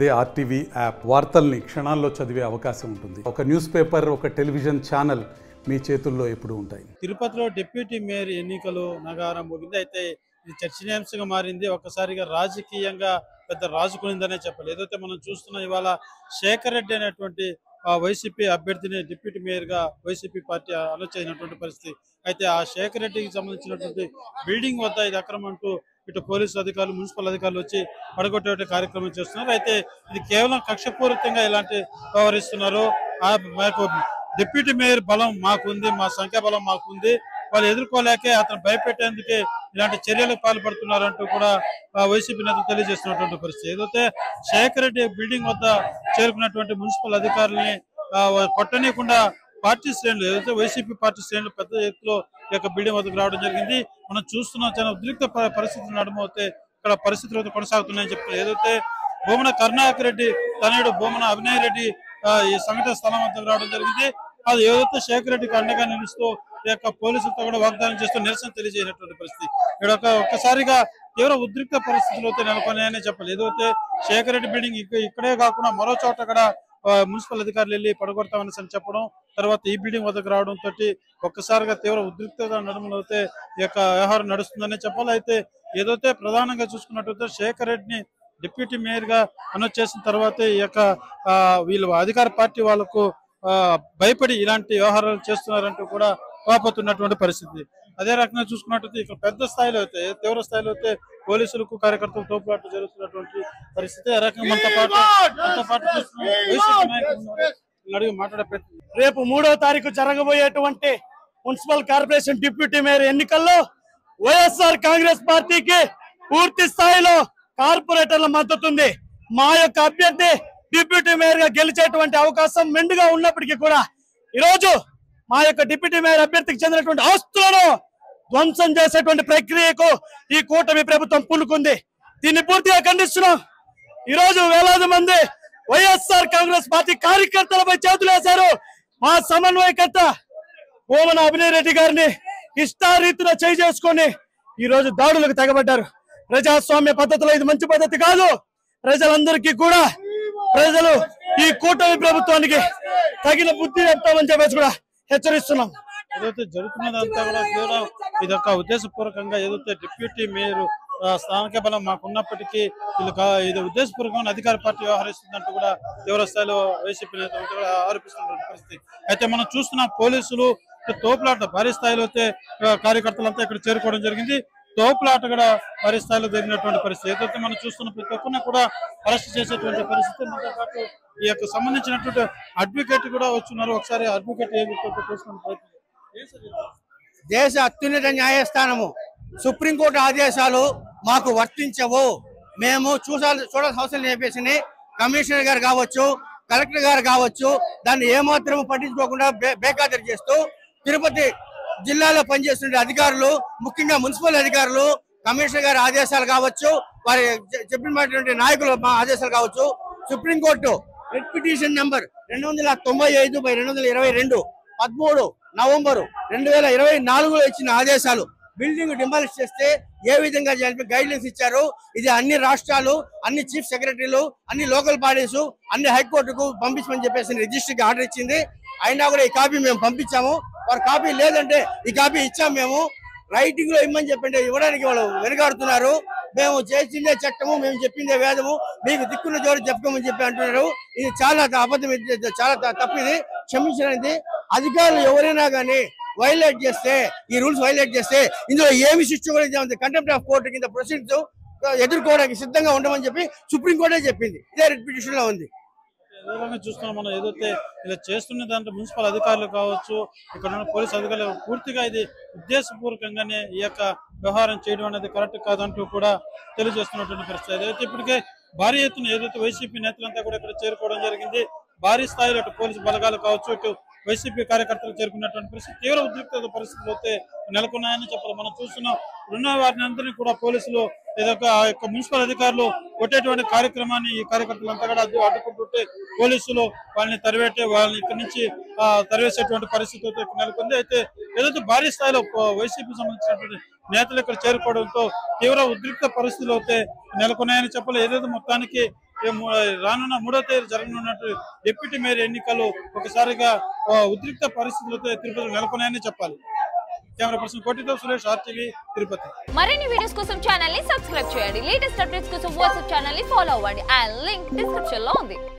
అదే RTV app వార్తల్ని క్షణాల్లో చదివే అవకాశం ఉంటుంది. ఒక న్యూస్ పేపర్, ఒక టెలివిజన్ ఛానల్ మీ చేతుల్లో ఎప్పుడూ ఉంటాయి. తిరుపతిలో డిప్యూటీ మేయర్ ఎన్నికలు నగారం ముగింది. అయితే ఇది చర్చనీయాంశంగా మారింది. ఒక్కసారిగా రాజకీయంగా పెద్ద రాజుకునిందనే చెప్పాలి. ఏదైతే మనం చూస్తున్నాం, ఇవాళ శేఖర్ రెడ్డి అనేటువంటి వైసీపీ అభ్యర్థిని డిప్యూటీ మేయర్ గా వైసీపీ పార్టీ అనౌన్స్ అయినటువంటి పరిస్థితి. అయితే ఆ శేఖర్ రెడ్డికి సంబంధించినటువంటి బిల్డింగ్ వద్ద ఇది అక్రమం అంటూ ఇటు పోలీసు అధికారులు, మున్సిపల్ అధికారులు వచ్చి పడగొట్టే కార్యక్రమం చేస్తున్నారు. అయితే ఇది కేవలం కక్షపూరితంగా ఇలాంటి వ్యవహరిస్తున్నారు. మాకు డిప్యూటీ మేయర్ బలం మాకుంది, మా సంఖ్యా బలం మాకుంది, వాళ్ళు ఎదుర్కోలేకే అతను భయపెట్టేందుకే ఇలాంటి చర్యలకు పాల్పడుతున్నారంటూ కూడా వైసీపీ నేతలు తెలియజేస్తున్నటువంటి పరిస్థితి. ఏదైతే శేఖర్ రెడ్డి బిల్డింగ్ వద్ద చేరుకున్నటువంటి మున్సిపల్ అధికారులని కొట్టనీయకుండా పార్టీ శ్రేణులు, ఏదైతే వైసీపీ పార్టీ శ్రేణులు పెద్ద ఎత్తులో ఈ యొక్క బిల్డింగ్ వద్దకు రావడం జరిగింది. మనం చూస్తున్నాం, చాలా ఉద్రిక్త పరిస్థితులు నడుమవుతే ఇక్కడ పరిస్థితులు కొనసాగుతున్నాయని చెప్తున్నారు. ఏదైతే బొమ్మన కరుణాకర్ రెడ్డి తనయుడు బొమ్మన అభినయ్ రెడ్డి ఈ సంఘటన స్థలం వద్దకు రావడం జరిగింది. అది ఏదైతే శేఖర్ రెడ్డికి అండగా నిలుస్తూ ఈ యొక్క పోలీసులతో కూడా వాగ్దానం చేస్తూ నిరసన తెలియజేసినటువంటి పరిస్థితి. ఇక్కడ ఒక్కసారిగా తీవ్ర ఉద్రిక్త పరిస్థితులు అయితే నెలకొన్నాయని చెప్పాలి. ఏదైతే శేఖర్ రెడ్డి బిల్డింగ్ ఇక్కడే కాకుండా మరో చోట కూడా మున్సిపల్ అధికారులు వెళ్ళి పడగొడతామని చెప్పడం, తర్వాత ఈ బిల్డింగ్ వద్దకు రావడం తోటి ఒక్కసారిగా తీవ్ర ఉద్రిక్తత నడుమలైతే ఈ యొక్క వ్యవహారం నడుస్తుందని చెప్పాలి. అయితే ఏదైతే ప్రధానంగా చూసుకున్నట్లయితే శేఖర్ రెడ్డిని డిప్యూటీ మేయర్ గా అనౌన్స్ చేసిన తర్వాత ఈ యొక్క వీళ్ళు అధికార పార్టీ వాళ్లకు భయపడి ఇలాంటి వ్యవహారాలు చేస్తున్నారంటూ కూడా వాపోతున్నటువంటి పరిస్థితి. అదే రకంగా చూసుకున్నట్లయితే ఇక్కడ పెద్ద స్థాయిలో అయితే, తీవ్ర స్థాయిలో అయితే పోలీసులకు కార్యకర్తలు తోపులాట్లు జరుగుతున్నటువంటి పరిస్థితి. ఆ రకంగా మనతో పాటు మాట్లాడే ప్రయత్నం. రేపు 3వ తారీఖు జరగబోయేటువంటి మున్సిపల్ కార్పొరేషన్ డిప్యూటీ మేయర్ ఎన్నికల్లో వైఎస్ఆర్ కాంగ్రెస్ పార్టీకి పూర్తి స్థాయిలో కార్పొరేటర్ల మద్దతు ఉంది. మా యొక్క అభ్యర్థి డిప్యూటీ మేయర్ గా గెలిచేటువంటి అవకాశం మెండుగా ఉన్నప్పటికీ కూడా ఈరోజు మా యొక్క డిప్యూటీ మేయర్ అభ్యర్థికి చెందినటువంటి ఆస్తులను ధ్వంసం చేసేటువంటి ప్రక్రియకు ఈ కూటమి ప్రభుత్వం పూనుకుంది. దీన్ని పూర్తిగా ఖండిస్తున్నాం. ఈరోజు వేలాది మంది వైఎస్ఆర్ కాంగ్రెస్ పార్టీ కార్యకర్తలపై చేతులు వేశారు. మా సమన్వయకర్త బొమ్మన అభినయ్ రెడ్డి గారిని ఇష్టారీతిలో చేసుకొని ఈ రోజు దాడులకు తెగబడ్డారు. ప్రజాస్వామ్య పద్ధతిలో ఇది మంచి పద్ధతి కాదు. ప్రజలందరికీ కూడా ప్రజలు ఈ కూటమి ప్రభుత్వానికి తగిన బుద్ధి చెప్తామని చెప్పేసి కూడా హెచ్చరిస్తున్నాం. ఏదైతే జరుగుతున్నదంతా కూడా కేవలం ఇదొక ఉద్దేశపూర్వకంగా, ఏదైతే డిప్యూటీ మేయర్ స్థానిక బలం మాకున్నప్పటికీ ఇది ఉద్దేశపూర్వకంగా అధికార పార్టీ వ్యవహరిస్తుందంటూ కూడా తీవ్ర స్థాయిలో వైసీపీ నేతలు కూడా ఆరోపిస్తున్న పరిస్థితి. అయితే మనం చూస్తున్న పోలీసులు తోపులాట భారీ స్థాయిలో అయితే కార్యకర్తలంతా ఇక్కడ చేరుకోవడం జరిగింది. తోపులాట కూడా భారీ స్థాయిలో జరిగినటువంటి పరిస్థితి. ఏదైతే మనం చూస్తున్న ప్రతి ఒక్కరిని కూడా అరెస్ట్ చేసేటువంటి పరిస్థితి. మనతో పాటు ఈ యొక్క సంబంధించినటువంటి అడ్వకేట్ కూడా వచ్చున్నారు. ఒకసారి అడ్వకేట్ చూసుకున్న ప్రయత్నం. దేశ అత్యున్నత న్యాయస్థానము సుప్రీంకోర్టు ఆదేశాలు మాకు వర్తించవు, మేము చూడాల్సిన అవసరం చెప్పేసి కమిషనర్ గారు కావచ్చు, కలెక్టర్ గారు కావచ్చు, దాన్ని ఏమాత్రం పట్టించుకోకుండా బేఖాతరు చేస్తూ తిరుపతి జిల్లాలో పనిచేస్తున్న అధికారులు, ముఖ్యంగా మున్సిపల్ అధికారులు, కమిషనర్ గారి ఆదేశాలు కావచ్చు, వారి చెప్పినటువంటి నాయకులు ఆదేశాలు కావచ్చు, supreme court writ petition number 295/2022 13 November 2024లో ఇచ్చిన ఆదేశాలు బిల్డింగ్ డిమాలిష్ చేస్తే ఏ విధంగా చేయాలి గైడ్లైన్స్ ఇచ్చారు. ఇది అన్ని రాష్ట్రాలు, అన్ని చీఫ్ సెక్రటరీలు, అన్ని లోకల్ బాడీస్, అన్ని హైకోర్టుకు పంపించమని చెప్పేసి రిజిస్ట్రీకి ఆర్డర్ ఇచ్చింది. అయినా కూడా ఈ కాపీ మేము పంపించాము. వారు కాపీ లేదంటే ఈ కాపీ ఇచ్చాము. మేము రైటింగ్ లో ఇమ్మని చెప్పండి, ఇవ్వడానికి వాళ్ళు వెనుకాడుతున్నారు. మేము చేసిందే చట్టము, మేము చెప్పిందే వేదము, మీకు దిక్కున్న జోడు చెప్పుకోమని చెప్పి అంటున్నారు. ఇది చాలా అబద్ధం, చాలా తప్పు. ఇది క్షమించడానికి అధికారులు ఎవరైనా కానీ వైలేట్ చేస్తే, ఈ రూల్స్ వైలేట్ చేస్తే ఇందులో ఏమి శిక్ష కూడా కంటెంప్ట్ ఆఫ్ కోర్టు కింద ప్రొసీడ్స్ ఎదుర్కోవడానికి సిద్ధంగా ఉండమని చెప్పి సుప్రీంకోర్టే చెప్పింది. ఇదే రెడ్ పిటిషన్ లో ఉంది. చూస్తున్నాం మనం. ఏదైతే ఇలా చేస్తున్న దాంట్లో మున్సిపల్ అధికారులు కావచ్చు, ఇక్కడ ఉన్న పోలీసు అధికారులు పూర్తిగా ఇది ఉద్దేశపూర్వకంగానే ఈ యొక్క వ్యవహారం చేయడం అనేది కరెక్ట్ కాదంటూ కూడా తెలియజేస్తున్నటువంటి పరిస్థితి. ఏదైతే ఇప్పటికే భారీ ఎత్తున ఏదైతే వైసీపీ నేతలంతా కూడా ఇక్కడ చేరుకోవడం జరిగింది. భారీ స్థాయిలో అటు పోలీసు బలగాలు కావచ్చు, ఇటు వైసీపీ కార్యకర్తలు చేరుకున్నటువంటి పరిస్థితి, తీవ్ర ఉద్రిక్త పరిస్థితులు అయితే నెలకొన్నాయని చెప్పాలి. మనం చూస్తున్నాం, ఉన్న వారిని అందరినీ కూడా పోలీసులు ఏదొక ఆ యొక్క మున్సిపల్ అధికారులు కొట్టేటువంటి కార్యక్రమాన్ని ఈ కార్యకర్తలంతా కూడా అడ్డుకుంటుంటే పోలీసులు వాళ్ళని వాళ్ళని ఇక్కడి నుంచి తరివేసేటువంటి పరిస్థితి అయితే నెలకొంది. అయితే ఏదైతే భారీ స్థాయిలో వైసీపీ సంబంధించినటువంటి నేతలు ఇక్కడ చేరుకోవడంతో తీవ్ర ఉద్రిక్త పరిస్థితులు అయితే నెలకొన్నాయని చెప్పాలి. ఏదైతే మొత్తానికి రానున్న 3వ తేదీ జరగనున్నట్టు డిప్యూటీ మేయర్ ఎన్నికలు ఒకసారిగా ఉద్రిక్త పరిస్థితులతో తిరుపతిలో నెలకొన్నాయని చెప్పాలి. కెమెరా పర్సన్ కోటితో సురేష్, RTV, తిరుపతి. మరిన్ని వీడియోస్ కోసం ఛానల్ ని సబ్స్క్రైబ్ చేయండి. లేటెస్ట్ అప్డేట్స్ కోసం వాట్సాప్ ఛానల్ ని ఫాలో అవ్వండి. ఆ లింక్ డిస్క్రిప్షన్ లో ఉంది.